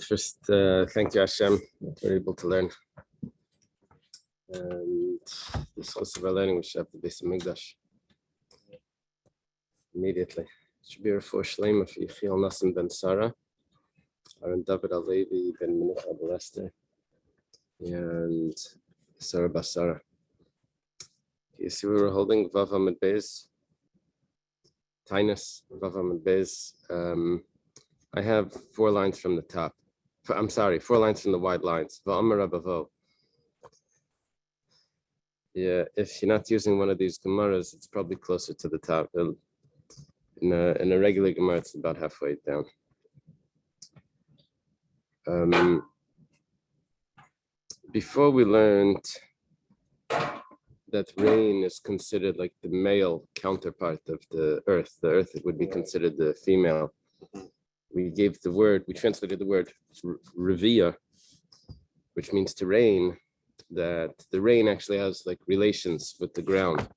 First, thank you, Hashem, that we're able to learn. And this course of our learning, we should have the base of Migdash immediately. It should be a for Shlema for Yechiel Nassim ben Sarah, Aaron David Alevi ben Menucha Belester, and Sarah Basara. You see, we were holding Vav Amid Beis, Taanis Vav Amid Beis. I have 4 lines from the top. 4 lines from the wide lines. Va'amar Abavo. Yeah, if you're not using one of these Gemaras, it's probably closer to the top. In a regular Gemara, it's about halfway down. Before we learned that rain is considered like the male counterpart of the earth would be considered the female. We translated the word revia, which means to rain, that the rain actually has like relations with the ground.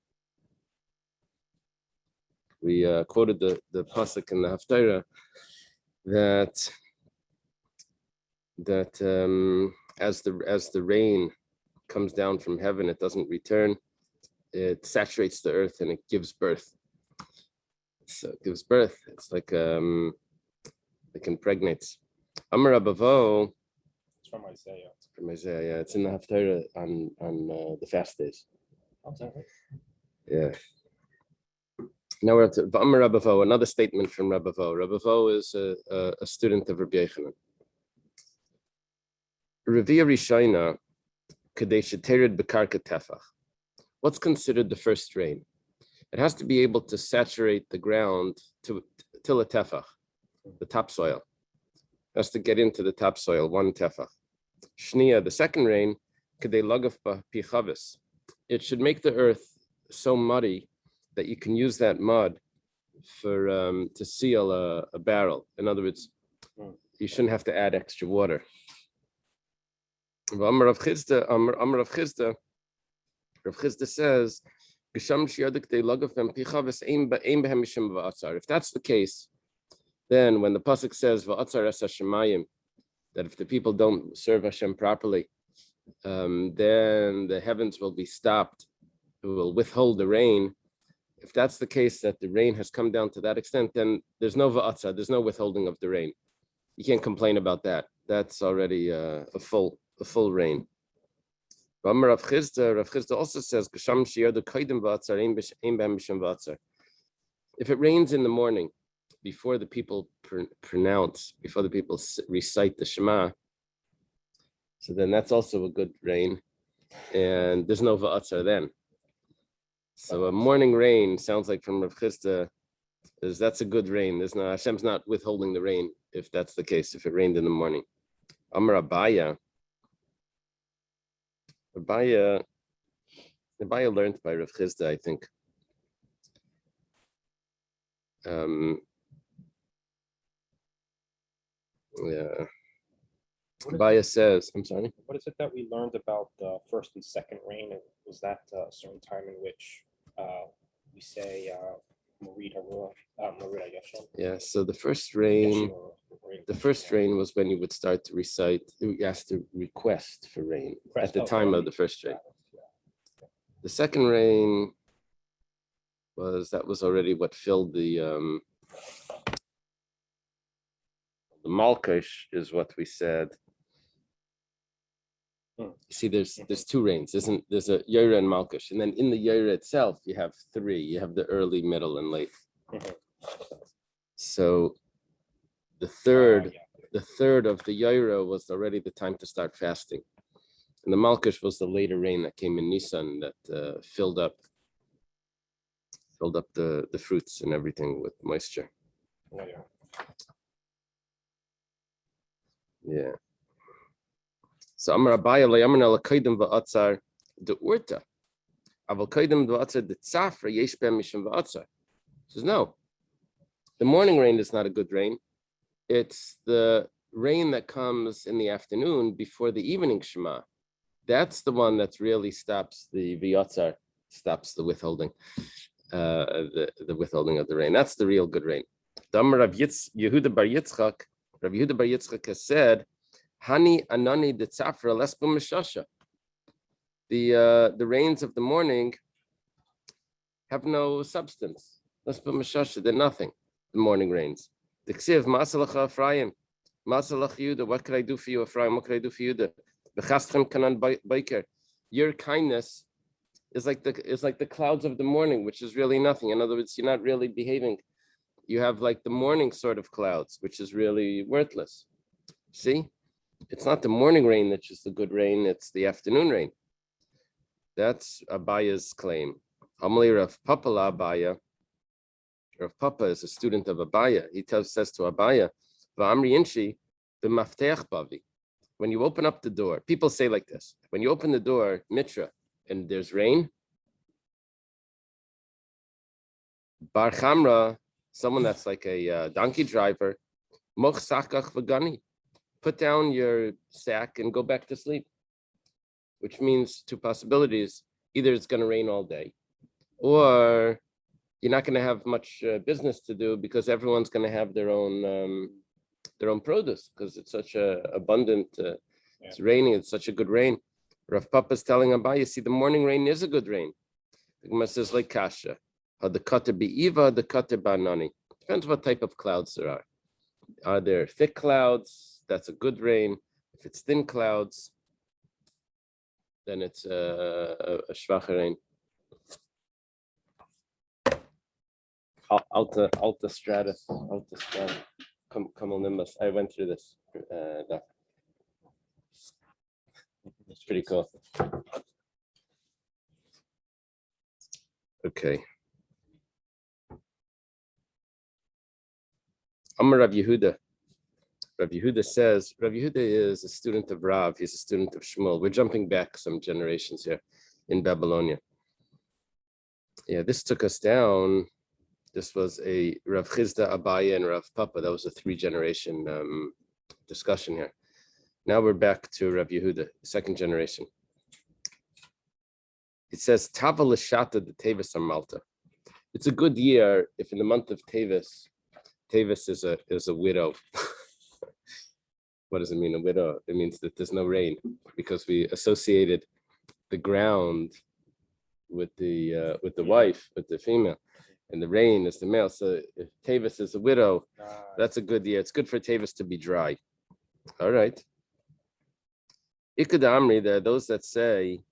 We quoted the pasuk in the Haftarah that as the rain comes down from heaven, it doesn't return. It saturates the earth and it gives birth. So it gives birth. It's like it impregnates. Amar Abavo. It's from Isaiah. From Isaiah, yeah. It's in the Haftarah on the fast days. Okay. Yeah. Now we're up to Amar Abavo, another statement from Rabavo. Rabavo is a student of Rabbi Yochanan. Revia Rishayna Kadesh Tered Bekarka Tefach. What's considered the first rain? It has to be able to saturate the ground till a tefach, the topsoil. It has to get into the topsoil, 1 tefach. Shnia, the second rain, Kadei Lagaf Pichavis. It should make the earth so muddy that you can use that mud for to seal a barrel. In other words, you shouldn't have to add extra water. Amar Rav Chisda says, if that's the case, then when the pasuk says that if the people don't serve Hashem properly, then the heavens will be stopped, it will withhold the rain. If that's the case, that the rain has come down to that extent, then there's no va'atzar, there's no withholding of the rain. You can't complain about that. That's already a full rain. Rav Chisda also says, if it rains in the morning, before the people recite the Shema, so then that's also a good rain, and there's no va'atzar then. So a morning rain sounds like from Rav Chisda that's a good rain. Hashem's not withholding the rain if that's the case, if it rained in the morning. Amar Abaya learned by Rav Chisda, I think. Yeah. Abaya says, I'm sorry. What is it that we learned about the first and second rain? Was that a certain time in which we say Morid Hashem? Yeah. So the first rain was when you would start to recite. You asked to request for rain at the time of the first rain. The second rain was already what filled the Malkish is what we said. You see, there's 2 rains. There's a Yaira and Malkish, and then in the Yaira itself, you have 3. You have the early, middle, and late. So the third of the Yaira was already the time to start fasting, and the Malkish was the later rain that came in Nisan that filled up the fruits and everything with moisture. Yeah. So Amar Abaya le'yamin al-kaidim va'atzar de'urta, aval kaidim va'atzar de'tzafra yesh b'hem mishum va'atzar. Says no, the morning rain is not a good rain. It's the rain that comes in the afternoon before the evening Shema. That's the one that really stops the v'atzar, stops the withholding, the withholding of the rain. That's the real good rain. The Amar Rav Yehuda Bar Yitzchak has said, Hani anani de tzafra lespa mishasha. The rains of the morning have no substance. Lespa mishasha, they're nothing. The morning rains. The ksiv masalacha Ephraim, masalach Yehuda. What could I do for you, Ephraim? What could I do for Yehuda? B'chaschem kanan biker. Your kindness is like the clouds of the morning, which is really nothing. In other words, you're not really behaving. You have like the morning sort of clouds, which is really worthless. See, it's not the morning rain that's just the good rain, it's the afternoon rain. That's Abaya's claim. Hamli Rav Papa la Abaya. Rav Papa is a student of Abaya. He says to Abaya, V'amri inshi b'mafteach bavi. When you open up the door, people say like this. When you open the door, mitra, and there's rain, bar chamra, someone that's like a donkey driver, moch sakach v'gani. Put down your sack and go back to sleep, which means two possibilities. Either it's going to rain all day, or you're not going to have much business to do because everyone's going to have their own produce because it's such a abundant, it's raining, it's such a good rain. Rav Papa is telling Abai, you see, the morning rain is a good rain. The Gemara says like kasha, the kata bi'iva, the kata banani. Depends what type of clouds there are. Are there thick clouds? That's a good rain. If it's thin clouds, then it's a schwache rain. Alta stratus. Kamal nimbus. I went through this. It's pretty cool. Okay. Amar Rav Yehuda. Rav Yehuda says, Rav Yehuda is a student of Rav, he's a student of Shmuel. We're jumping back some generations here in Babylonia. Yeah, this took us down. This was a Rav Chizda, Abaya, and Rav Papa. That was a 3-generation discussion here. Now we're back to Rav Yehuda, second generation. It says, Tava l'shata de Tevis Malta. It's a good year if in the month of Tevis is a widow. What does it mean, a widow? It means that there's no rain because we associated the ground with the wife, with the female, and the rain is the male. So if Tevis is a widow, that's a good year. It's good for Tevis to be dry. All right. Ikud Amri, there are those that say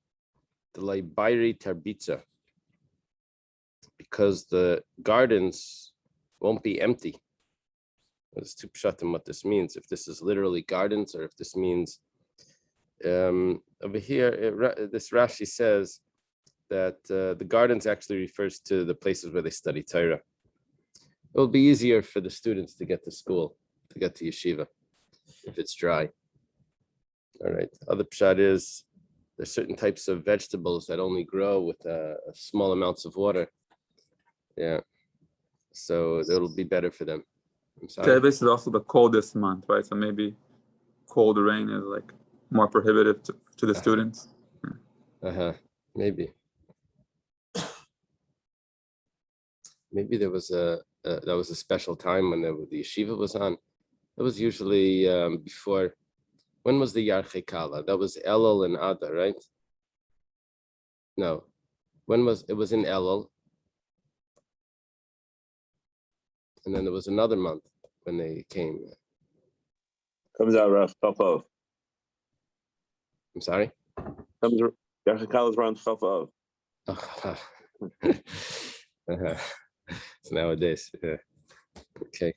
the Laibairi Tarbitza, because the gardens won't be empty. There's two pshatim what this means, if this is literally gardens or if this means over here, this Rashi says that the gardens actually refers to the places where they study Torah. It will be easier for the students to get to school, to get to yeshiva, if it's dry. All right. Other pshat is there's certain types of vegetables that only grow with small amounts of water. Yeah. So it'll be better for them. This is also the coldest month, right? So maybe cold rain is like more prohibitive to the students. Maybe there was that was a special time when the yeshiva was on. That was usually before. When was the Yarchei Kala? That was Elul and Adar, right? No. When was it? Was in Elul. And then there was another month when they came. Comes out Rav Papa. I'm sorry? Yarchei Kala is around Chaf It's nowadays, yeah. Okay.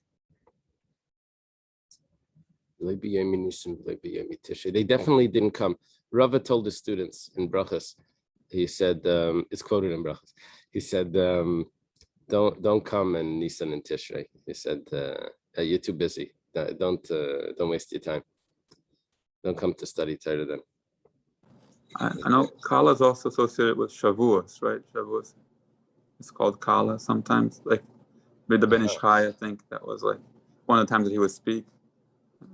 They definitely didn't come. Rava told the students in Brachas, he said, it's quoted in Brachas, he said, don't come in Nisan and Tishrei. He said, you're too busy. Don't waste your time. Don't come to study Torah then. I know Kala is also associated with Shavuos, right? Shavuos. It's called Kala sometimes. Like with the Ben Ish Chai, I think that was like one of the times that he would speak.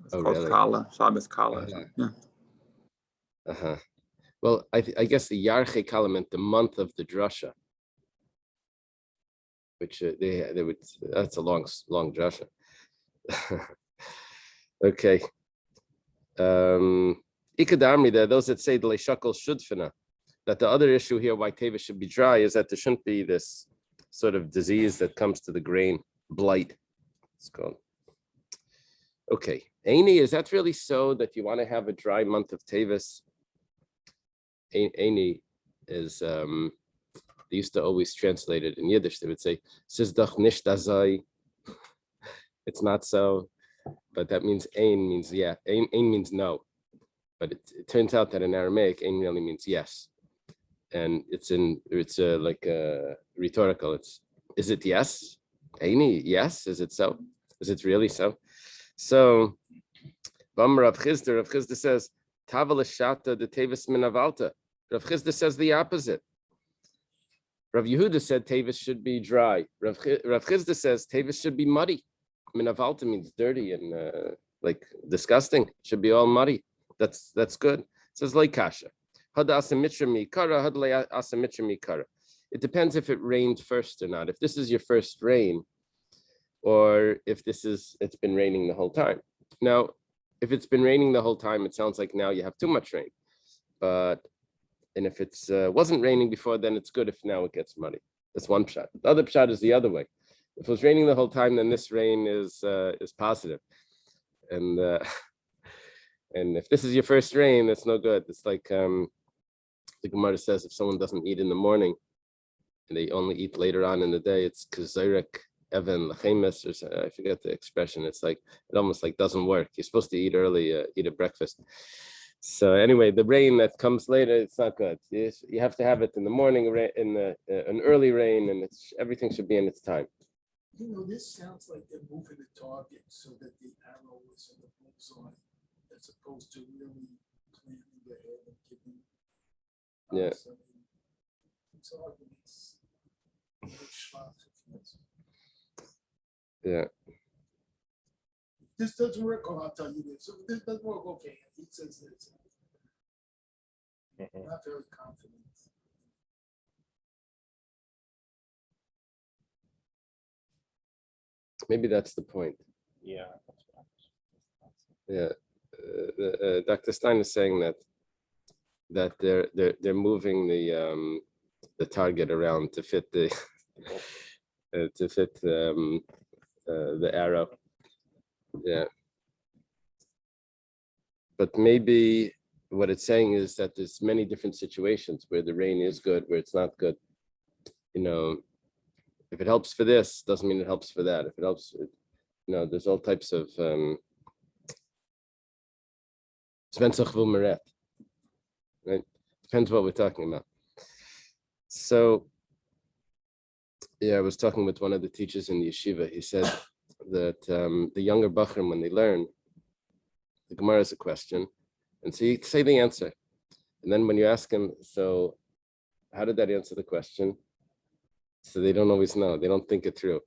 It's called really? Kala, Shabbos Kala. Yeah. Well, I guess the Yarchei Kala meant the month of the drasha, which they would. That's a long drasha. Okay. Ikadamri, there are those that say the leishakal should fina. That the other issue here, why tevis should be dry, is that there shouldn't be this sort of disease that comes to the grain, blight. It's called. Okay, Aini, is that really so that you want to have a dry month of tevis? Aini is they used to always translate it in Yiddish. They would say "Sizdach nicht azai." It's not so, but that means "ein" means yeah. Ein means no, but it turns out that in Aramaic, "ein" really means yes, and it's like rhetorical. Is it yes? Aini, yes. Is it so? Is it really so? So, Rav Chisda says Tavel shata the tevis minavalta. Rav Chisda says the opposite. Rav Yehuda said tevis should be dry. Rav Chisda says tevis should be muddy. Minavalta means dirty and like disgusting. Should be all muddy. That's good. It says like kasha. It depends if it rained first or not. If this is your first rain, or if it's been raining the whole time. Now, if it's been raining the whole time, it sounds like now you have too much rain. And if it's wasn't raining before, then it's good if now it gets muddy. That's one pshat. The other pshat is the other way. If it was raining the whole time, then this rain is positive. And and if this is your first rain, that's no good. It's like the Gemara says, if someone doesn't eat in the morning and they only eat later on in the day, it's kazirek Evan Lachemis, or I forget the expression. It's like it almost like doesn't work. You're supposed to eat early, eat a breakfast. So anyway, the rain that comes later, it's not good. You have to have it in the morning, in an early rain, and everything should be in its time. This sounds like they're moving the target so that the arrow is in the bullseye, as opposed to really planning ahead and giving. Yeah. It's arguments. Yeah. This doesn't work. Oh, I'll tell you this. So this doesn't work. Okay, he says this. Not very confident. Maybe that's the point. Yeah. Yeah. Dr. Stein is saying that they're moving the target around to fit the the arrow. Yeah. But maybe what it's saying is that there's many different situations where the rain is good, where it's not good. If it helps for this, doesn't mean it helps for that. If it helps, there's all types of right? Depends what we're talking about. So yeah, I was talking with one of the teachers in the yeshiva. He said that the younger bachrim, when they learn, the Gemara is a question, and so you say the answer. And then when you ask them, so how did that answer the question? So they don't always know. They don't think it through.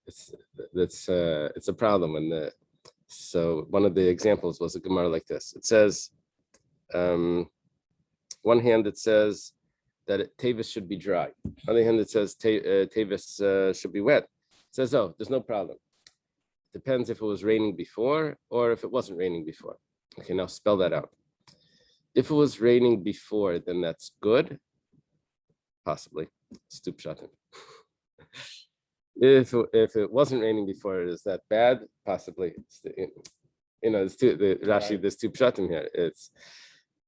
It's a problem. So one of the examples was a Gemara like this. It says, one hand it says that tevis should be dry. On the other hand, it says tevis should be wet. It says, oh, there's no problem. Depends if it was raining before or if it wasn't raining before. Okay, now spell that out. If it was raining before, then that's good. Possibly. Stup shatim. If it wasn't raining before, is that bad? Possibly. There's two pshatim here.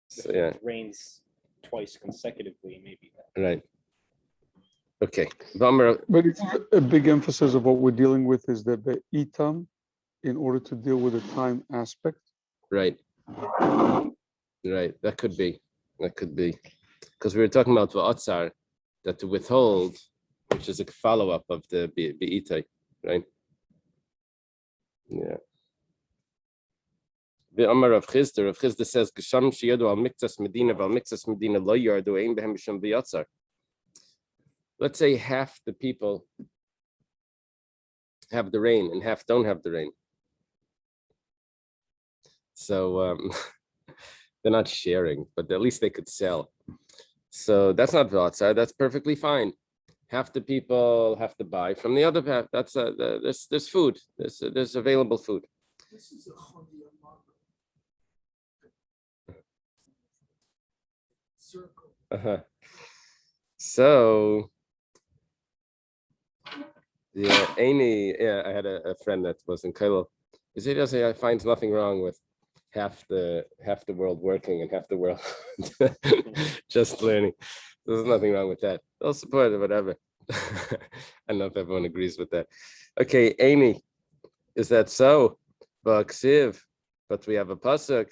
So yeah. It rains twice consecutively, maybe. Right. Okay. But it's a big emphasis of what we're dealing with is the itam in order to deal with the time aspect. Right. Right. That could be. Because we were talking about va'atzar, that to withhold, which is a follow-up of the be'itai, right? Yeah. The Amar of Chisda says, Gesham sheyadu al miktas medina val miktas medina lo yardu ein behem b'shem v'yatzar. Let's say half the people have the rain and half don't have the rain. So they're not sharing, but at least they could sell. So that's not v'yatzar. That's perfectly fine. Half the people have to buy from the other half. That's there's food. There's available food. This is a choniyah market. circle. Uh-huh. So, yeah, I had a friend that was in Kailo. He said, I finds nothing wrong with half the world working and half the world just learning. There's nothing wrong with that. They'll support it, whatever. I don't know if everyone agrees with that. Okay, Amy, is that so? But we have a pasuk.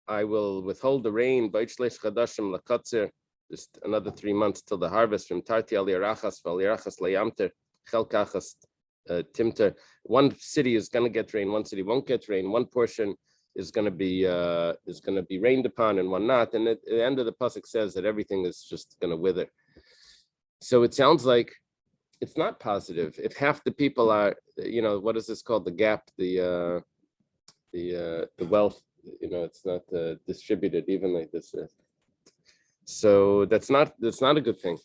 I will withhold the rain just another 3 months till the harvest from Tarti al Yarachas, Val Yarachas Layamter, Chelkachas Timter. One city is going to get rain, one city won't get rain, one portion is going to be rained upon and one not. And at the end of the pasuk says that everything is just going to wither. So it sounds like it's not positive. If half the people are, what is this called? The gap, the wealth, it's not distributed evenly. So that's not a good thing.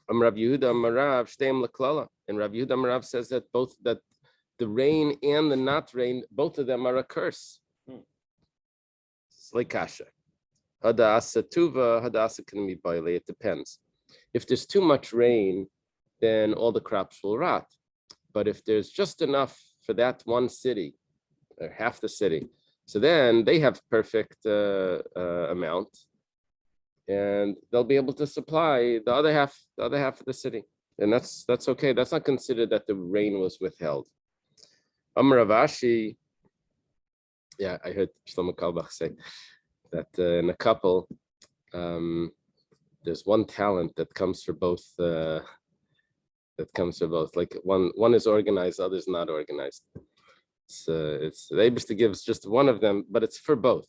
Rav Yehuda Amarav Shteim Laklala, and Rav Yehuda Amarav says that both that the rain and the not rain, both of them are a curse. It's like kasha. Hadasa tuva, hadasa can be baile. It depends. If there's too much rain, then all the crops will rot. But if there's just enough for that one city, or half the city, so then they have perfect amount, and they'll be able to supply the other half of the city, and that's okay. That's not considered that the rain was withheld. Amar Rav Ashi, yeah, I heard Shlomo Kalbach say that in a couple, there's one talent that comes for both. Like one is organized, the other is not organized. It's the Eibishter gives just one of them, but it's for both.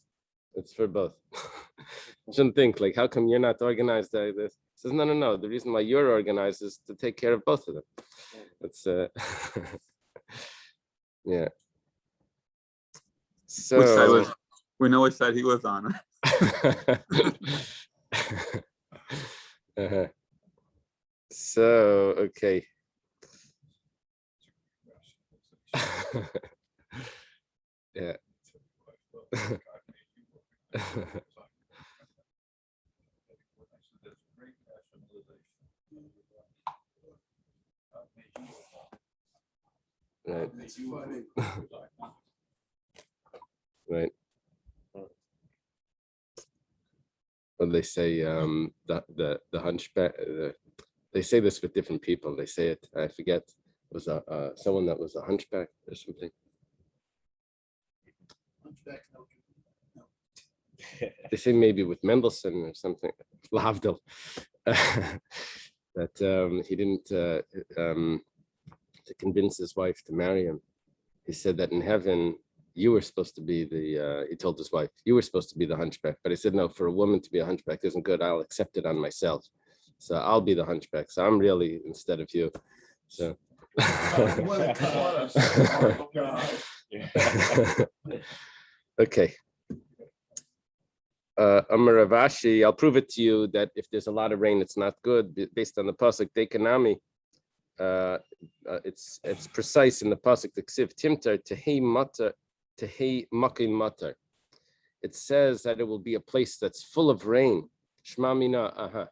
It's for both. Shouldn't think like, how come you're not organized like this? He says, no. The reason why you're organized is to take care of both of them. It's yeah. So Which side we know which side he was on. uh-huh. So okay. Yeah. Right. Right. When they say the hunchback, they say this with different people. They say it. I forget. It was someone that was a hunchback or something. Hunchback, no. They say maybe with Mendelssohn or something. Lavdil. That he didn't to convince his wife to marry him. He said that in heaven you were supposed to be he told his wife, you were supposed to be the hunchback. But he said, no, for a woman to be a hunchback isn't good. I'll accept it on myself. So I'll be the hunchback. So I'm really instead of you. So okay. Amar Rav Ashi, I'll prove it to you that if there's a lot of rain, it's not good. Based on the pasuk Dekanami, it's precise in the pasuk the ksiv timtar tehei matar tehei makim matar. It says that it will be a place that's full of rain. Shma mina.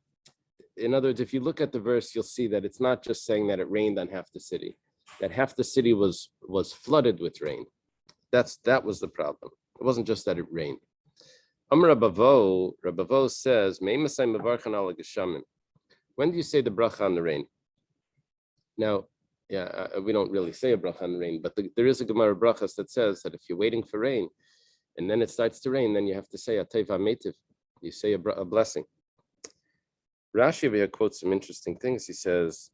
In other words, if you look at the verse, you'll see that it's not just saying that it rained on half the city. That half the city was flooded with rain. That was the problem. It wasn't just that it rained. Amar Rabavo says, when do you say the bracha on the rain? Now, we don't really say a bracha on the rain, but there is a Gemara brachas that says that if you're waiting for rain, and then it starts to rain, then you have to say a teva metiv. You say a blessing. Rashi over here quotes some interesting things. He says,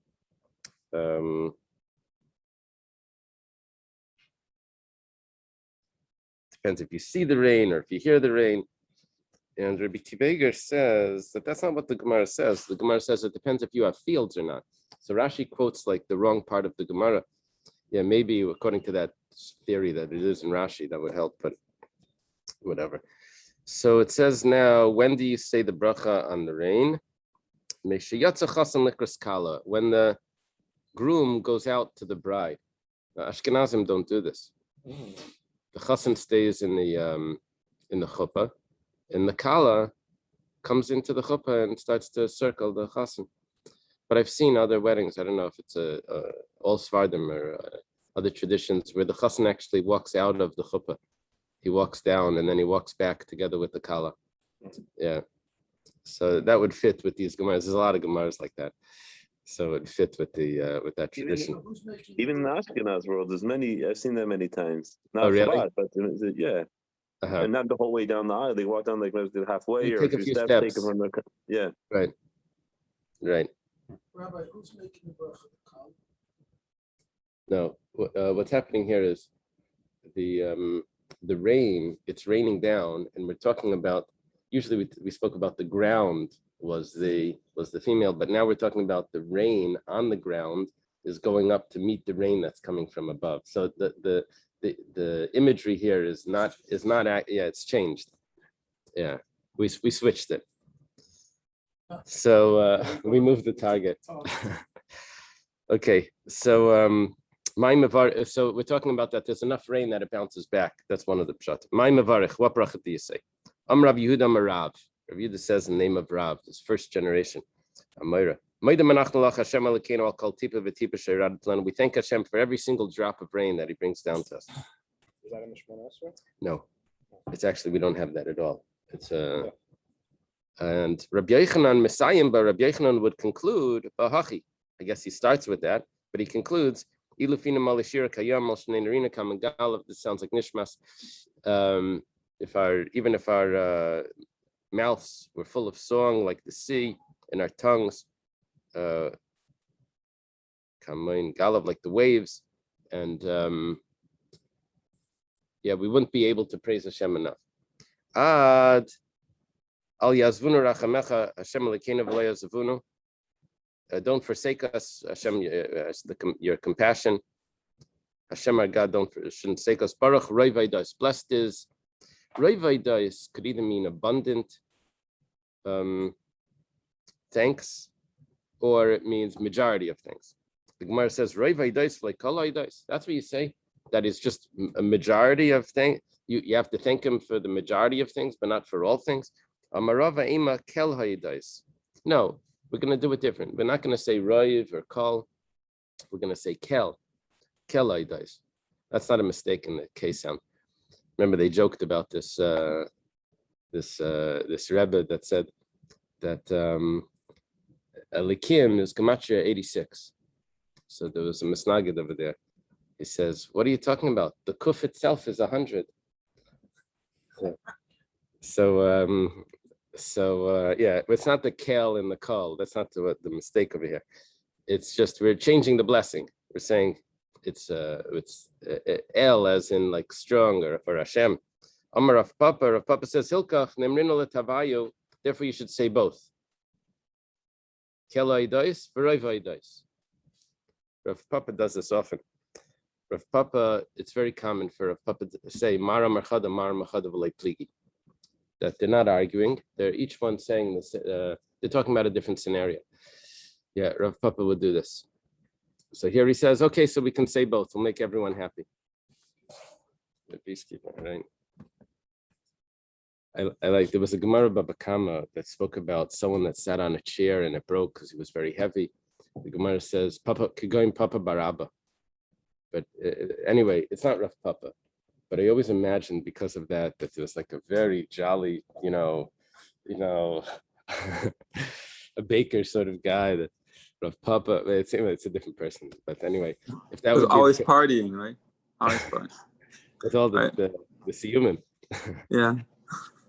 depends if you see the rain or if you hear the rain. And Rabbi Kiveger says that that's not what the Gemara says. The Gemara says it depends if you have fields or not. So Rashi quotes like the wrong part of the Gemara. Yeah, maybe according to that theory that it is in Rashi, that would help, but whatever. So it says now, when do you say the bracha on the rain? When the groom goes out to the bride. Now, Ashkenazim don't do this. The chassan stays in the chuppah, and the kala comes into the chuppah and starts to circle the chassan. But I've seen other weddings. I don't know if it's all Svardim or other traditions where the chassan actually walks out of the chuppah. He walks down and then he walks back together with the kala. Yeah. So that would fit with these gemaras. There's a lot of gemaras like that. So it would fit with that tradition. Even in the Ashkenaz world, there's many. I've seen that many times. Not Oh, really? Shabbat, but yeah, Uh-huh. and not the whole way down the aisle. They walk down like maybe halfway You or take a few steps. Take steps. them from the, yeah. Right. Rabbi, who's making the bracha of the kal? No, what's happening here is the rain. It's raining down, and we're talking about. Usually, we spoke about the ground was the female, but now we're talking about the rain on the ground is going up to meet the rain that's coming from above. So the imagery here is not it's changed. Yeah, we switched it. So we moved the target. Okay, so so we're talking about that there's enough rain that it bounces back. That's one of the pshat. My mavarich, what bracha do you say? Rav Yehuda Marav. Rav Yehuda says the name of Rav, this first generation. Amira. We thank Hashem for every single drop of rain that He brings down to us. Is that in the Shemona Esrei? No, it's actually we don't have that at all. It's and Rabbi Yochanan Messiah, but Rabbi Yochanan would conclude Bahachi. I guess he starts with that, but he concludes Ilufina Malishira Kayam Malshneinarina Kamangalav. This sounds like Nishmas. If our mouths were full of song like the sea, and our tongues Galav like the waves, and we wouldn't be able to praise Hashem enough. Ad al yazvunu rachamecha Hashem Elokeinu v'lo yazvunu. Don't forsake us, Hashem, your compassion. Hashem, our God, shouldn't forsake us. Baruch Roi Vaydos. Blessed is Roi Vaydos could either mean abundant thanks, or it means majority of things. The Gemara says Roi Vaydos like Kol Vaydos. That's what you say. That is just a majority of things. You have to thank Him for the majority of things, but not for all things. Amarava Ema Kel Vaydos. No. We're going to do it different. We're not going to say Roiv or Kol. We're going to say Kel. Kel Aydais. That's not a mistake in the K sound. Remember, they joked about this this Rebbe that said that Elikim is Gematria 86. So there was a Misnagid over there. He says, what are you talking about? The Kuf itself is 100. So it's not the Kel and the Kol. That's not the mistake over here. It's just we're changing the blessing. We're saying it's El as in like strong or Hashem. Amar Rav Papa says Hilkach Nemrino Letavayu. Therefore, you should say both. Kel Aydais, V'Roi Vaydos. Rav Papa does this often. Rav Papa, it's very common for Rav Papa to say Mara Marchada V'Lei Pligi. That they're not arguing. They're each one saying this. They're talking about a different scenario. Yeah, Rav Papa would do this. So here he says, okay, so we can say both. We'll make everyone happy. The peacekeeper, right? I like, there was a Gemara Baba Kama that spoke about someone that sat on a chair and it broke because he was very heavy. The Gemara says, Papa, Kigoin Papa Baraba. But anyway, it's not Rav Papa. But I always imagined because of that there was like a very jolly, a baker sort of guy that Rav Papa. It's a different person, but anyway, if that was would always partying, right? Always partying with all the right. the human. Yeah.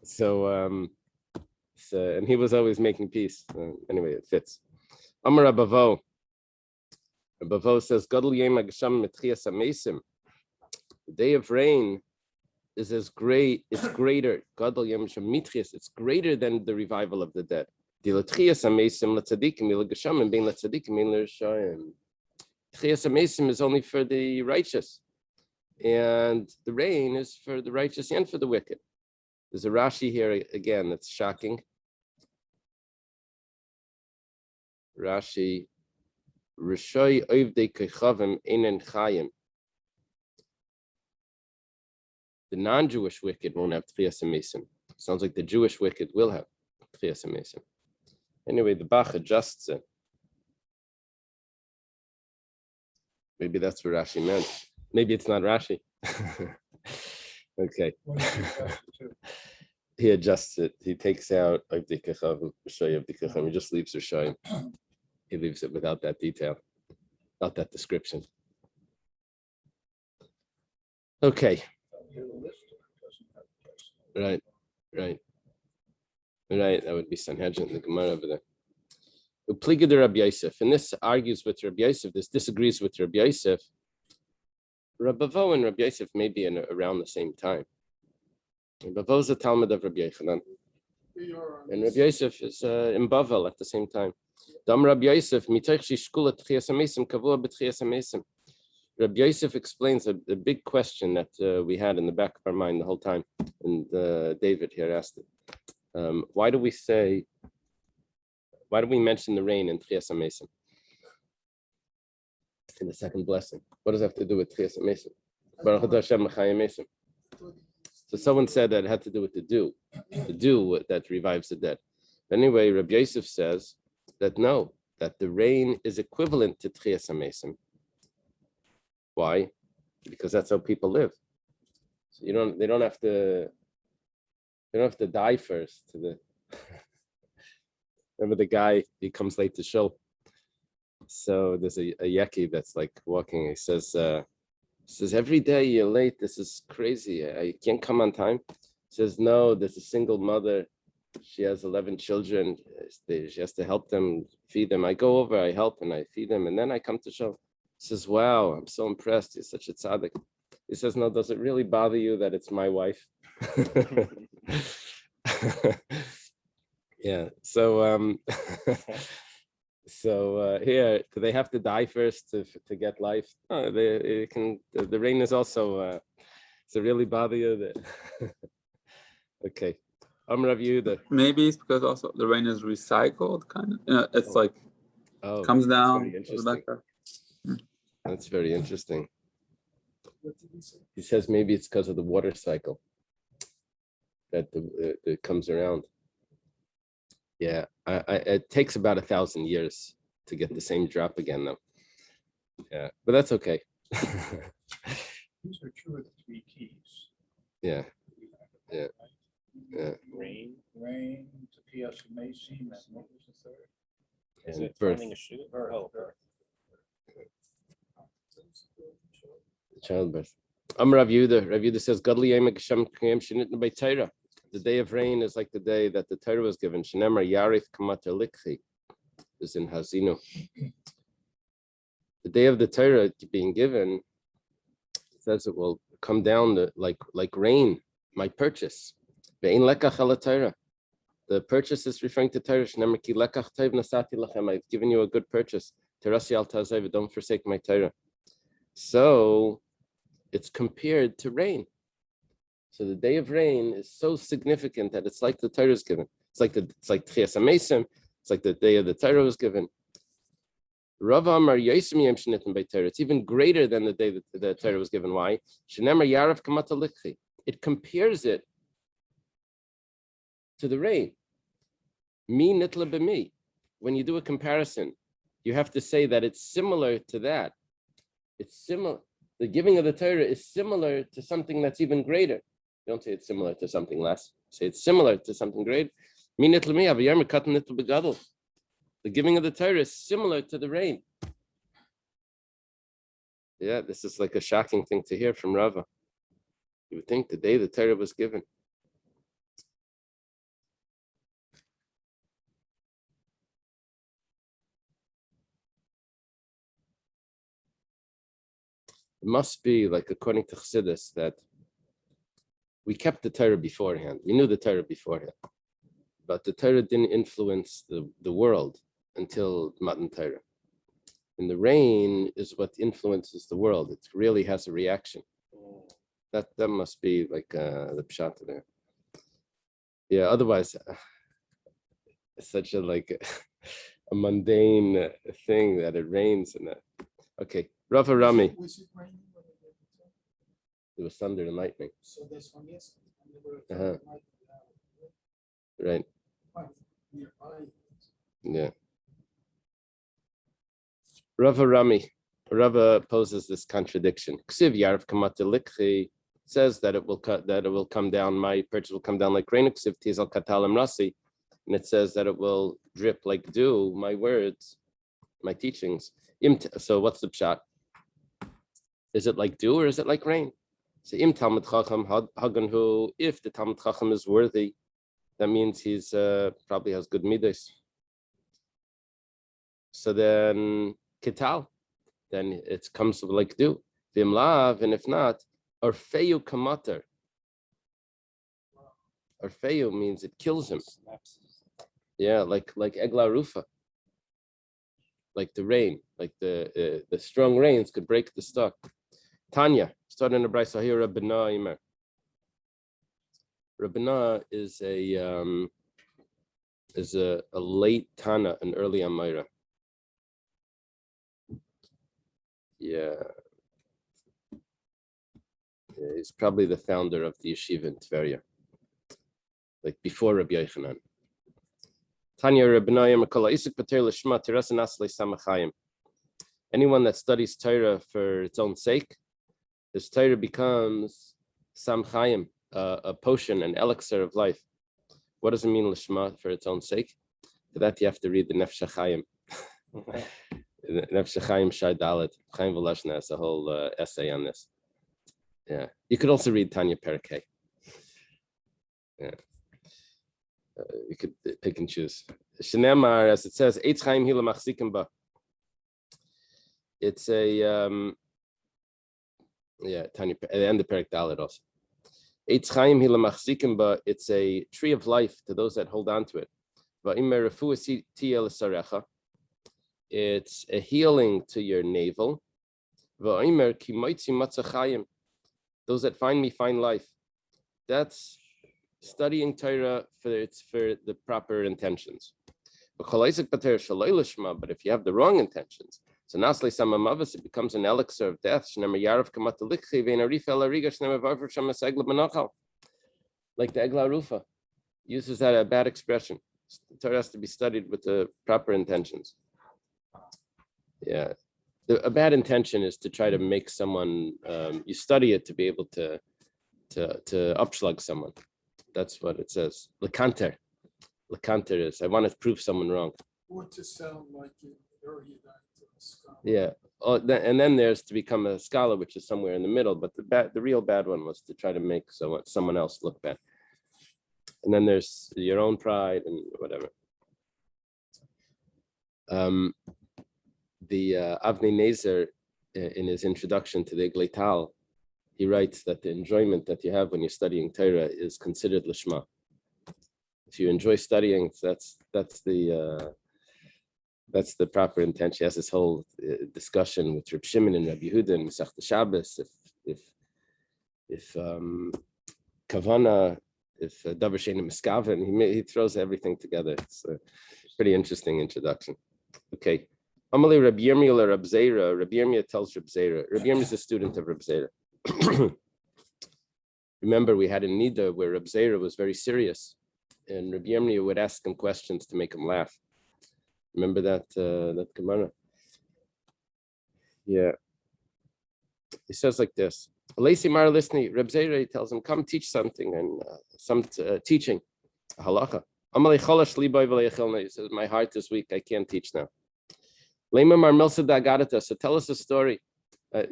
So and he was always making peace. Anyway, it fits. Amar Abavo. Abavo says, "Gadol yem agasham mitchias amesim." The day of rain is as great, it's greater. Gadol Yom Shemitchias, it's greater than the revival of the dead. Tchias amesim is only for the righteous, and the rain is for the righteous and for the wicked. There's a Rashi here again that's shocking. Rashi, Rishoi Oivdei Kechavim Einen Chayim. The non-Jewish wicked won't have Tchias HaMesim. Sounds like the Jewish wicked will have Tchias HaMesim. Anyway, the Bach adjusts it. Maybe that's what Rashi meant. Maybe it's not Rashi. Okay. He adjusts it. He takes out he just leaves Rishayim. He leaves it without that detail, without that description. Okay. Right. That would be Sanhedrin, the Gemara over there. Upliga de Rabbi Yosef, and this argues with Rabbi Yosef. This disagrees with Rabbi Yosef. Rabbi Vo and Rabbi Yosef may be around the same time. Rabbi Vo is a Talmud of Rabbi Yochanan, and Rabbi Yosef is in Bavel at the same time. Dam Rabbi Yosef mitoch shishkula tchias hamesim kavua b'tchias hamesim. Rabbi Yosef explains a big question that we had in the back of our mind the whole time, and David here asked it. Why do we mention the rain in Tchias HaMesim? In the second blessing. What does it have to do with Tchias HaMesim? Baruch Atah Hashem Mechayim Mesim. So someone said that it had to do with the dew that revives the dead. Anyway, Rabbi Yosef says that no, that the rain is equivalent to Tchias HaMesim. Why? Because that's how people live. So they don't have to die first. Remember the guy, he comes late to show. So there's a Yeki that's like walking. He says, every day you're late. This is crazy. I can't come on time. He says, no, there's a single mother. She has 11 children. She has to help them, feed them. I go over, I help, and I feed them, and then I come to show. He says, wow, I'm so impressed. You're such a tzaddik. He says, no, does it really bother you that it's my wife? Yeah. So here, do they have to die first to get life? No, they can. The rain is also. Does it really bother you that? Okay. Rav Yehuda. Maybe it's because also the rain is recycled, kind of. It's like comes down. That's very interesting. He says maybe it's because of the water cycle that it comes around. Yeah, it takes about 1,000 years to get the same drop again, though. Yeah, but that's okay. These are two of the three keys. Yeah. Rain. Tchias HaMesim, and what was the third? Is it birth. finding a shoe? Birth. Oh, birth. Childbirth. Rav Yehuda. Rav Yehuda says, "Gadol yom Hashem k'yam shenitnu by Torah." The day of rain is like the day that the Torah was given. Shenemar Yarif Kamata Likhi is in Hazinu. The day of the Torah being given, it says it will come down like rain, my purchase. Ve'ein lekach ala Torah. The purchase is referring to Torah. Shenemar ki lekach tov nasati lachem. I've given you a good purchase. Terasi al tazev. Don't forsake my Torah. So it's compared to rain. So the day of rain is so significant that it's like the Torah is given. It's like Tchias HaMesim. It's like the day of the Torah was given. Rav Amar Yosem Yom Shenitnu by Torah. It's even greater than the day that the Torah was given. Why? Shenemar Yarav Kamata Likhi. It compares it to the rain. Mi nitla b'mi. When you do a comparison, you have to say that it's similar to that. It's similar. The giving of the Torah is similar to something that's even greater. Don't say it's similar to something less. Say it's similar to something great. The giving of the Torah is similar to the rain. Yeah, this is like a shocking thing to hear from Rava. You would think the day the Torah was given. It must be like according to Chassidus that we kept the Torah beforehand. We knew the Torah beforehand. But the Torah didn't influence the world until Matan Torah. And the rain is what influences the world. It really has a reaction. That must be like the pshat there. Yeah, otherwise, it's such a a mundane thing that it rains and that. Okay, Rav Rami. Was it raining when they did the Torah? There was thunder and lightning. So this one, yes. I never Uh-huh. thought it Right. might be nearby. Yeah. Rava Rami. Rava poses this contradiction. Ksiv Yarv Kamata Likhi says that it will come down, my purchase will come down like rain. Ksiv Tizal Katalim Rasi. And it says that it will drip like dew, my words, my teachings. So what's the pshat? Is it like dew or is it like rain? So im Talmud Chacham Haganhu, if the Talmud Chacham is worthy, that means he's probably has good midas. So then Kital, then it comes like dew. Vimlav, and if not, Orfeu Kamater. Orfeu means it kills him. Yeah, like Egla Rufa. Like the rain, like the strong rains could break the stock. Tanya, starting the Brisa here, Rabbana Imer. Rabbana is a late Tana, an early Amira. Yeah. He's probably the founder of the yeshiva in Tveria, like before Rabbi Yochanan. Tanya Rabbana Imer Kala Isuk Pater Lishma Teres Nasle Samachayim. Anyone that studies Torah for its own sake, his Torah becomes Samchayim, a potion, an elixir of life. What does it mean, Lishma, for its own sake? For that, you have to read the Nefesh HaChaim. Nefesh HaChaim Shai Dalet. Chaim Volashna has a whole essay on this. Yeah. You could also read Tanya Perkei. Yeah. You could pick and choose. Shenemar, as it says, Eitz Chaim Hila Machzikim Ba. It's a Tanya at the end of Perek Dalet also. Eitz Chaim Hila Machzikim Ba. It's a tree of life to those that hold on to it. Va'imer Refuah Tiyeh L'Sarecha. It's a healing to your navel. Va'imer Ki Moitzi Matzah Chayim. Those that find me find life. That's studying Torah for the proper intentions. But if you have the wrong intentions, so nasli samamavas, it becomes an elixir of death. Like the Egla Rufa uses that a bad expression. The Torah has to be studied with the proper intentions. Yeah. A bad intention is to try to make someone, you study it to be able to upslug someone. That's what it says. Lekanter. Lekanter is, I want to prove someone wrong. Or to sound like an erudite scholar. Yeah. Oh, and then there's to become a scholar, which is somewhere in the middle. But the real bad one was to try to make someone else look bad. And then there's your own pride and whatever. The Avnei Nezer, in his introduction to the Gleital, he writes that the enjoyment that you have when you're studying Torah is considered lishma. If you enjoy studying, that's the proper intention. He has this whole discussion with Reb Shimon and Rabbi Yehuda and Masechta Shabbos. If kavana, if davar she'eino miskaven, he throws everything together. It's a pretty interesting introduction. Okay. Amalei Rabbi Yirmiyah or Reb Zera. Rabbi Yirmiyah tells Reb Zera. Rabbi Yirmiyah is a student of Reb Zera. Remember, we had a Nida where Reb Zera was very serious, and Rabbi Yirmiyah would ask him questions to make him laugh. Remember that Gemara? Yeah. He says like this. Alesi Mar Lisni, Reb Zera tells him, come teach something, and some teaching, halacha. Amalei Cholash Libay V'Leichilna. He says, my heart is weak, I can't teach now. Lema Mar Milsa Dagadata. So tell us a story.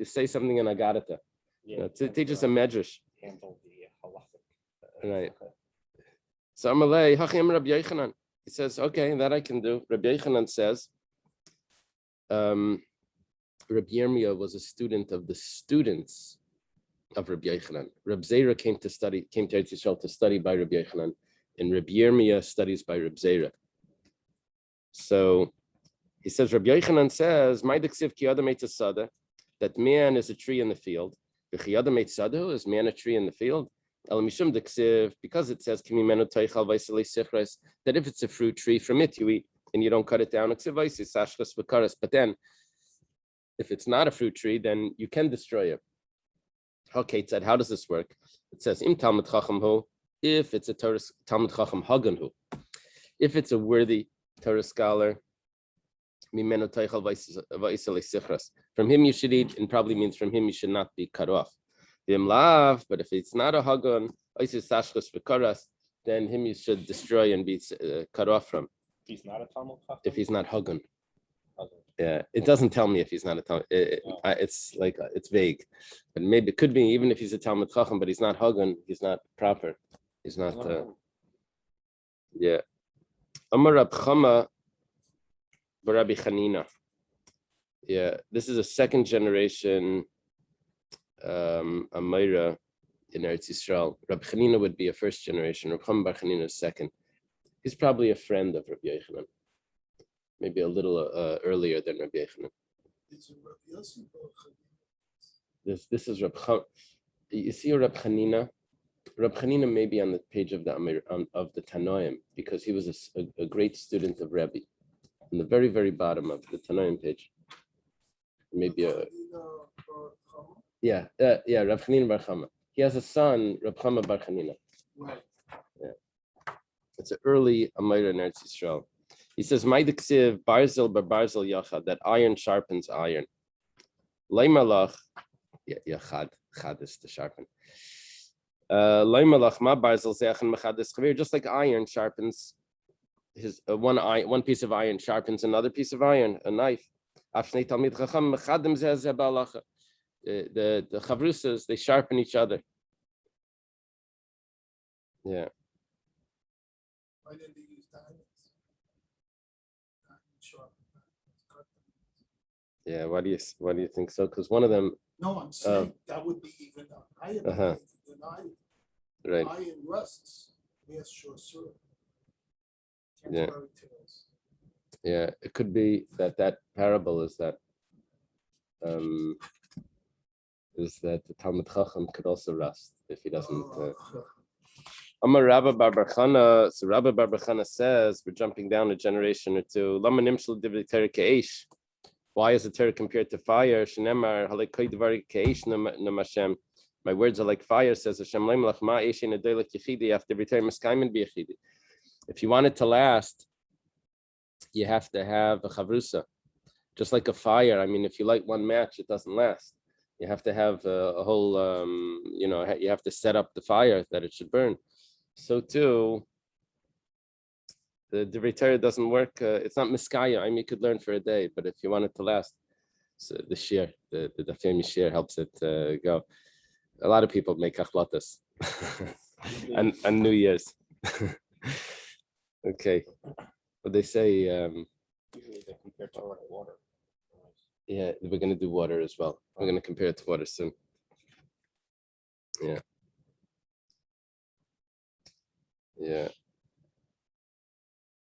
Say something in Agadata. Yeah, Teach us a medrash. Handle the halachic. Right. So Amalei Hachim Rabbi Yochanan. He says, okay, that I can do. Rabbi Yochanan says, Rabbi Yirmiyah was a student of the students of Rabbi Yochanan. Reb Zera came to Eretz Yisrael to study by Rabbi Yochanan, and Rabbi Yirmiyah studies by Reb Zera. So he says, Rabbi Yochanan says, that man is a tree in the field. Is man a tree in the field? Because it says that if it's a fruit tree, from it you eat and you don't cut it down. But then if it's not a fruit tree, then you can destroy it. Okay, it said, how does this work? It says, Im Talmud Chacham hu, if it's a Torah Talmud Chacham Hagan hu, if it's a worthy Torah scholar, mimenu teichel va'isel sichras. From him you should eat, and probably means from him you should not be cut off. V'im lav, but if it's not a Hagan, then him you should destroy and be cut off from. He's not a Talmud Chacham? If he's not Hagan. Okay. Yeah, it doesn't tell me if he's not a Talmud. It's like it's vague, but maybe it could be even if he's a Talmud Chacham, but he's not Hagan, he's not proper, he's not. Yeah. Amar Rab Chama Barabi Chanina. Yeah, this is a second generation Amira in Eretz Yisrael. Rab Chanina would be a first generation. Rab Chama Bar Chanina is second. He's probably a friend of Rabbi Yochanan. Maybe a little earlier than Rabbi Yochanan. This is Rab Chama. You see Rab Chanina? Rab Chanina may be on the page of the Amir, of the Tanoim, because he was a great student of Rebbe. On the very, very bottom of the Tanoim page. Maybe Rab Chanina Bar Chama. He has a son, Rab Chama Bar Chanina. Right. Yeah. It's an early Amir in Eretz Yisrael. He says, "My diksiv barzel bar barzel yachad, that iron sharpens iron. Leimalach, yachad, chad is to sharpen. Leimalach ma barzel zechen mechad is chavir, just like iron sharpens his one piece of iron sharpens another piece of iron, a knife. Afshnei talmid chacham mechadim zeh zeh balacha. The chavrusas, they sharpen each other. Yeah." Why didn't they use diamonds? Yeah, why do you think so? Because one of them, No, I'm saying that would be even higher than iron. right? Iron rusts. Yes, sure, sure. Yeah. Temporary tales. Yeah, it could be that parable is that the Talmud Chacham could also rust if he doesn't. Amar Rabba Bar Bar Chana, so Rabba Bar Bar Chana says, we're jumping down a generation or two. Lama nimshel divri Torah ke'esh. Why is the Torah compared to fire? Shenemar halekoi dvari ke'esh nam Hashem. My words are like fire, says Hashem. Leimelach ma eshin adoylek yechidi. After every time miskaimen biyechidi. If you want it to last, you have to have a chavrusa. Just like a fire. I mean, if you light one match, it doesn't last. You have to have a whole, you have to set up the fire that it should burn. So too, the Divrei Torah doesn't work. It's not miskaya. I mean, you could learn for a day, but if you want it to last, so the shir, the Daf Yomi shir helps it go. A lot of people make achlatas and New Year's. Okay, but they say Usually they compare Torah to water. yeah, we're going to do water as well. We're going to compare it to water soon. Yeah. Yeah.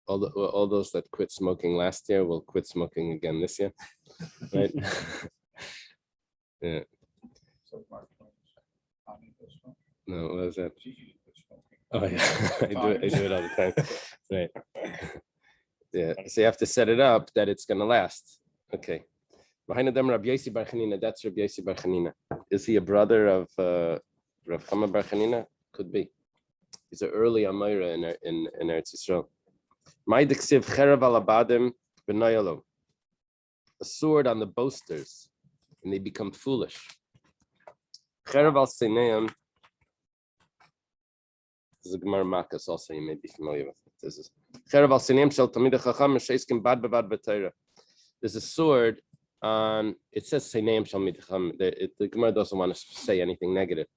All those that quit smoking last year will quit smoking again this year, right? Yeah. No, what was that? Oh yeah, I do it all the time. Right. Yeah. So you have to set it up that it's going to last. Okay. Behind them, Rabbi Yosi Bar Chanina. That's Rabbi Yosi Bar Chanina. Is he a brother of Rav Chama Bar Chanina? Could be. He's an early Amira in Eretz Yisrael. My diksiv cherav al abadim b'nayalo. A sword on the boasters, and they become foolish. Cherav al sineim. This is a Gemara Makkos also, you may be familiar with it. This is cherav al sineim shel tamid chacham sheiskim bad b'bad b'Torah. There's a sword on, it says sineim shel tamid chacham. The Gemara doesn't want to say anything negative.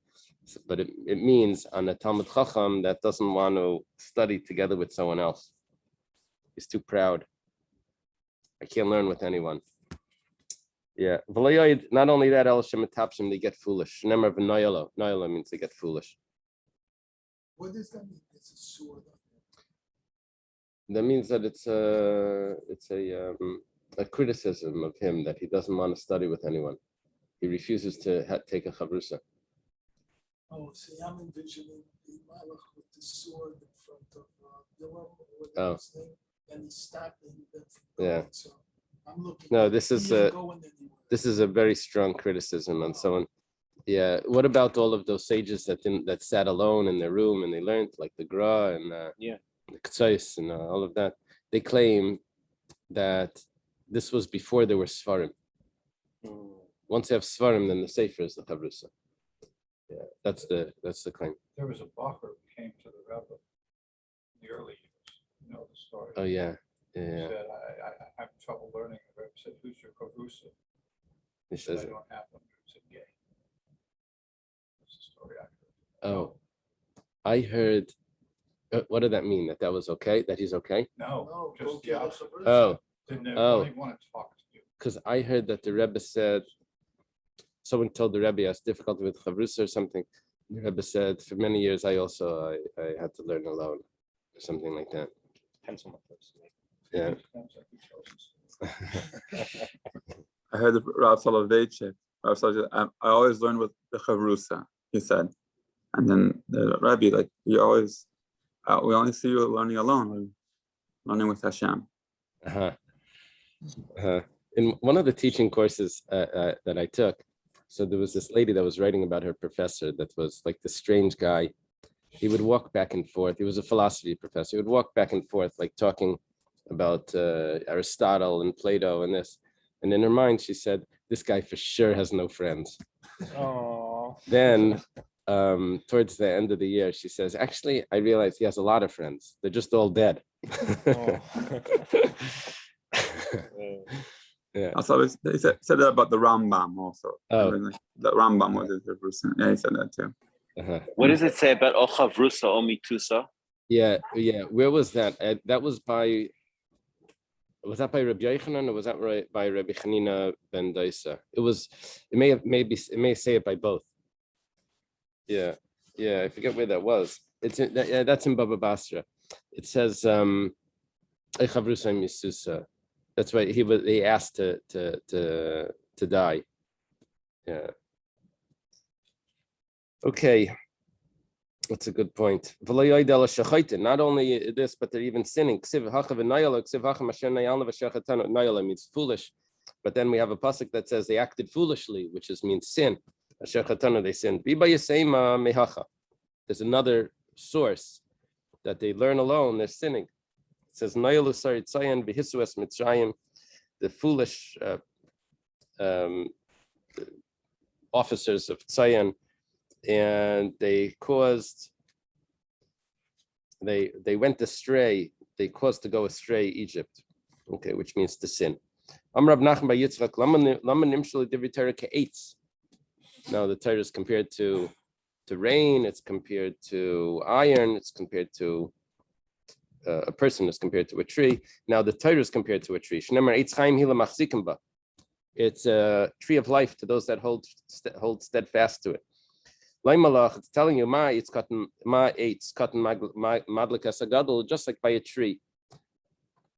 But it means on a Talmud Chacham that doesn't want to study together with someone else. He's too proud. I can't learn with anyone. Yeah. Not only that, they get foolish. Nemer v'noyalo. Noyalo means they get foolish. What does that mean? It's a sword. That means that it's a criticism of him that he doesn't want to study with anyone. He refuses to take a chavrusa. Oh, see, I'm envisioning the Malach with the sword in front of Bilam, Oh. his name, and he's stopping them from Yeah. going. So I'm looking. No, at this is he ain't going anywhere. This is a very strong criticism on someone. Yeah. What about all of those sages that sat alone in their room and they learned, like the Gra and Yeah. the Ktsais and all of that? They claim that this was before there were Svarim. Once you have Svarim, then the Sefer is the Chavrusa. Yeah, that's the claim. There was a Bacher who came to the Rebbe in the early years. You know the story. Oh yeah, He yeah. said, I have trouble learning. The Rebbe said, who's your Kavrusa? He He said, says I it. don't have one. He said, gay. That's the story I heard. Oh, I heard. What did that mean? That was okay? That he's okay? No, go just get the a opposite. Kavrusa. Oh, Didn't Oh. even want to talk to you. because I heard that the Rebbe said, someone told the Rebbe he has difficulty with Chavrusa or something. The Rebbe said, for many years, I had to learn alone, or something like that. Depends on the person. Yeah. Depends on who chose us. I heard of Rav Soloveitchik. Rav Soloveitchik, I always learn with the Chavrusa, he said. And then the Rebbe, like, we only see you learning alone, learning with Hashem. Uh-huh. Uh-huh. In one of the teaching courses that I took, so there was this lady that was writing about her professor that was like the strange guy. He would walk back and forth. He was a philosophy professor. He would walk back and forth, like talking about Aristotle and Plato and this. And in her mind, she said, this guy for sure has no friends. Oh. Then towards the end of the year, she says, actually, I realized he has a lot of friends. They're just all dead. Yeah. Also, he said that about the Rambam also. Oh. The Rambam was his Chavrusa. Yeah, he said that too. Uh-huh. What does it say about Ochavrusa or Mitusa? Yeah. Where was that? That was that by Rabbi Yochanan or was that by Rabbi Chanina ben Daisa? It may say it by both. Yeah, I forget where that was. That's in Baba Basra. It says Echavrusa Misusa. That's why he asked to die. Yeah. Okay. That's a good point. Not only this, but they're even sinning. Nayala means foolish. But then we have a pasuk that says they acted foolishly, which means sin. They sinned. There's another source that they learn alone, they're sinning. It says the foolish officers of Tzayan, and they went astray. They caused to go astray Egypt, okay, which means to sin. Now the Torah is compared to rain. It's compared to iron. It's compared to a person. Is compared to a tree. Now the Torah is compared to a tree. It's a tree of life to those that hold steadfast to it. It's telling you it's cotton just like by a tree,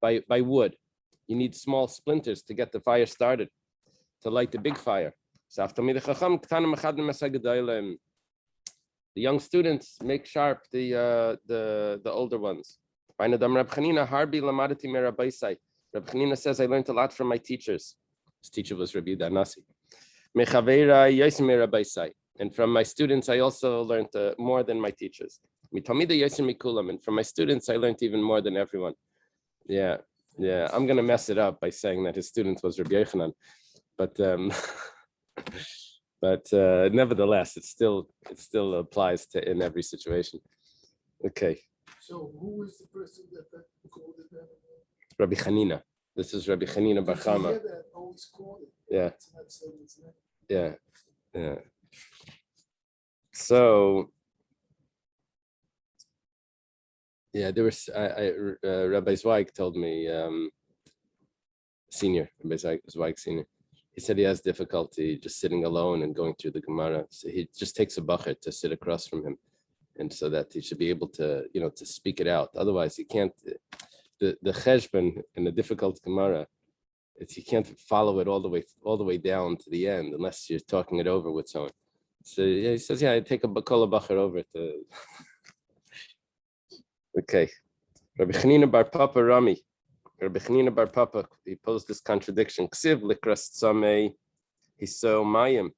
by wood. You need small splinters to get the fire started, to light the big fire. The young students make sharp the older ones. Reb Chanina says, I learned a lot from my teachers. His teacher was Rabbi Danasi. And from my students, I also learned more than my teachers. And from my students, I learned even more than everyone. Yeah. I'm gonna mess it up by saying that his student was Rabbi Yochanan, but nevertheless, it still applies to in every situation. Okay. So who is the person that called it that? Rabbi Chanina. This is Rabbi Chanina Bar Chama. Yeah, that always called it. Yeah. It's not saying its name. Yeah. So, there was Rabbi Zweig told me, senior, Rabbi Zweig senior. He said he has difficulty just sitting alone and going through the Gemara. So he just takes a bacher to sit across from him, and so that he should be able to, to speak it out. Otherwise, he can't. The cheshbon in a difficult Gemara, you can't follow it all the way down to the end unless you're talking it over with someone. So he says, I take a bacher over to. Okay, Rabbi Chanina Bar Papa Rami. Rabbi Chanina Bar Papa, he posed this contradiction. Ksiv likras tzamei, he saw mayim.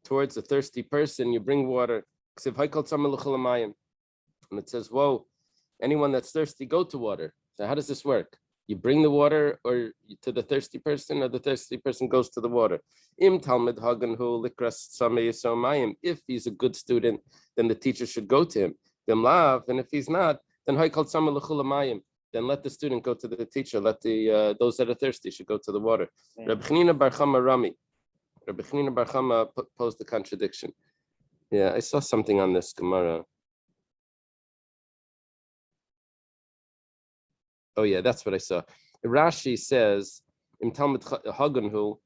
towards a thirsty person, you bring water. And it says, whoa, anyone that's thirsty, go to water. So how does this work? You bring the water or to the thirsty person, or the thirsty person goes to the water. If he's a good student, then the teacher should go to him. And if he's not, then let the student go to the teacher. Let the those that are thirsty should go to the water. Rabbi Chanina bar Chama posed the contradiction. Yeah, I saw something on this Gemara. Oh yeah, that's what I saw. Rashi says in Talmud Hagunhu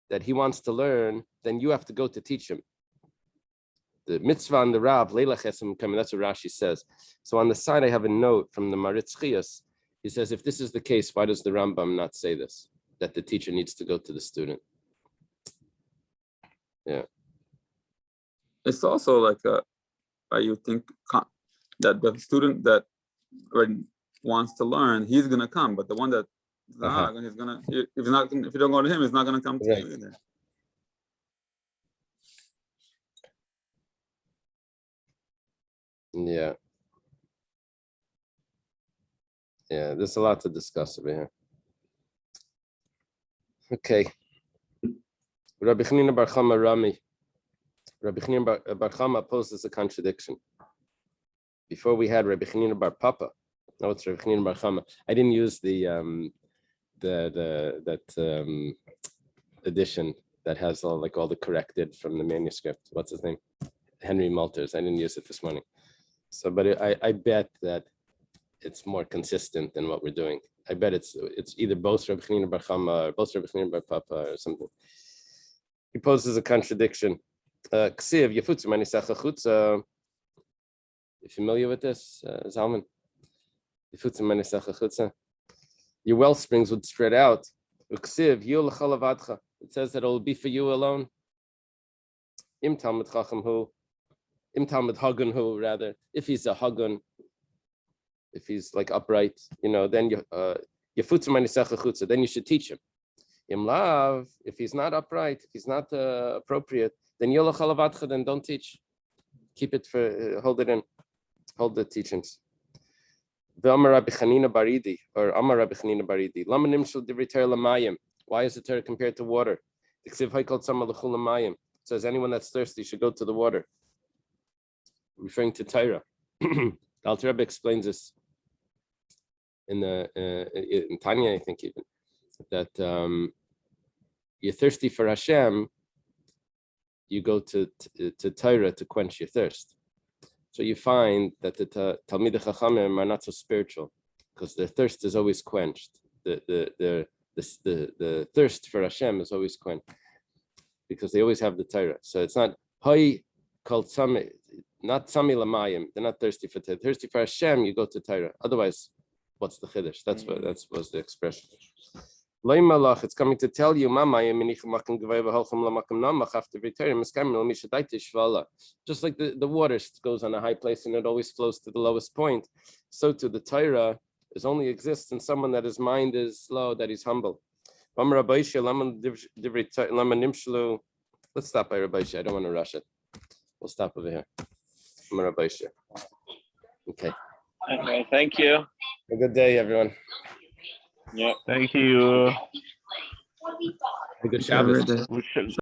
that he wants to learn, then you have to go to teach him. The mitzvah and the Rav, Leila Chesem coming, that's what Rashi says. So on the side, I have a note from the Maritz Chias. He says, if this is the case, why does the Rambam not say this? That the teacher needs to go to the student. Yeah. It's also like you think that the student that wants to learn, he's gonna come, but the one that he's gonna, if you don't go to him, he's not gonna come to you either. Yeah. Yeah, there's a lot to discuss over here. Okay. Rabbi Chanina bar Chama Rami. Rabbi Chanina bar Chama poses a contradiction. Before we had Rabbi Chanina bar Papa. Now it's Rabbi Chanina bar Chama. I didn't use the edition that has all the corrected from the manuscript. What's his name? Henry Malters. I didn't use it this morning. So, but I bet that it's more consistent than what we're doing. I bet it's either both Rabbi Chanina bar Chama or both Rabbi Chanina bar Papa or something. He poses a contradiction. Ksiv yafutzu manisacha chutza. You familiar with this, Zalman? Yafutzu manisacha chutza. Your well springs would spread out. Ksiv yu l'chalavadcha. It says that it will be for you alone. Im Talmud Chacham hu. Im Talmud Hagun hu, rather. If he's a Hagun, if he's like upright, then yafutzu manisacha chutza. Then you should teach him. Im lav, if he's not upright, if he's not appropriate, then yola chalavadcha, then don't teach. Keep it for, hold it in, hold the teachings. V'amar Rabbi Chanina baridi, or Amar Rabbi Chanina baridi. Lama nimshul divrei Torah lamayim. Why is the Torah compared to water? Ksiv haykol tzama l'chul lamayim. It says anyone that's thirsty should go to the water. Referring to Torah. Alter Rebbe explains this in Tanya, I think even, that you're thirsty for Hashem, you go to Torah to quench your thirst. So you find that the Talmidei Chachamim are not so spiritual because their thirst is always quenched. The thirst for Hashem is always quenched because they always have the Torah. So it's not Hay called Tzami, not Tzami Lamayim. They're not thirsty for Torah. Thirsty for Hashem, you go to Torah. Otherwise, what's the chiddush? That was the expression. It's coming to tell you, just like the water goes on a high place and it always flows to the lowest point, so too the Torah only exists in someone that his mind is slow, that he's humble. Let's stop by Rabbi Shai. I don't want to rush it. We'll stop over here. Okay. Okay, thank you. A good day, everyone. Yeah, thank you. A good Shabbos. We should